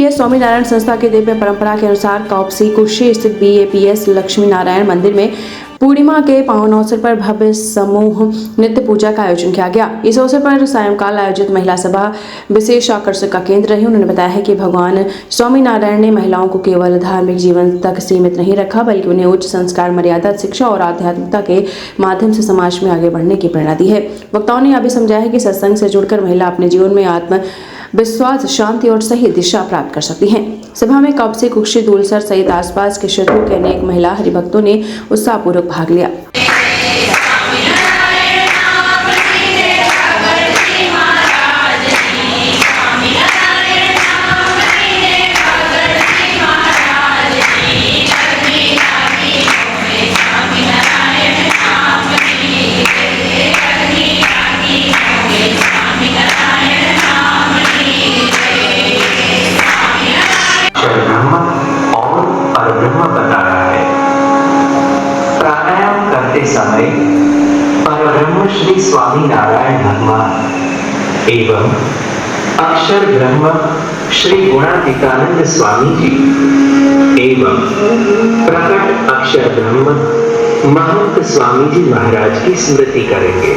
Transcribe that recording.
BAPS Swaminarayan संस्था की दिव्य परंपरा के अनुसार कौपसी कुर्शी स्थित बीएपीएस लक्ष्मी नारायण मंदिर में पूर्णिमा के पावन अवसर पर भव्य समूह नित्य पूजा का आयोजन किया गया। इस अवसर पर सायंकाल आयोजित महिला सभा विशेष आकर्षण का केंद्र रही। उन्होंने बताया है कि भगवान स्वामीनारायण ने महिलाओं को केवल धार्मिक जीवन तक सीमित नहीं रखा, बल्कि उन्हें उच्च संस्कार, मर्यादा, शिक्षा और आध्यात्मिकता के माध्यम से समाज में आगे बढ़ने की प्रेरणा दी है। वक्ताओं ने यह भी समझाया है कि सत्संग से जुड़कर महिला अपने जीवन में आत्म विश्वास, शांति और सही दिशा प्राप्त कर सकती हैं। सभा में कौपसी, कुक्षी, दूलसर सहित आसपास के क्षेत्रों के अनेक महिला हरिभक्तों ने उत्साहपूर्वक भाग लिया। समय परब्रह्म श्री स्वामी नारायण भगवान एवं अक्षर ब्रह्म श्री गुणातीतानंद स्वामी जी एवं प्रकट अक्षर ब्रह्म महंत स्वामी जी महाराज की स्मृति करेंगे।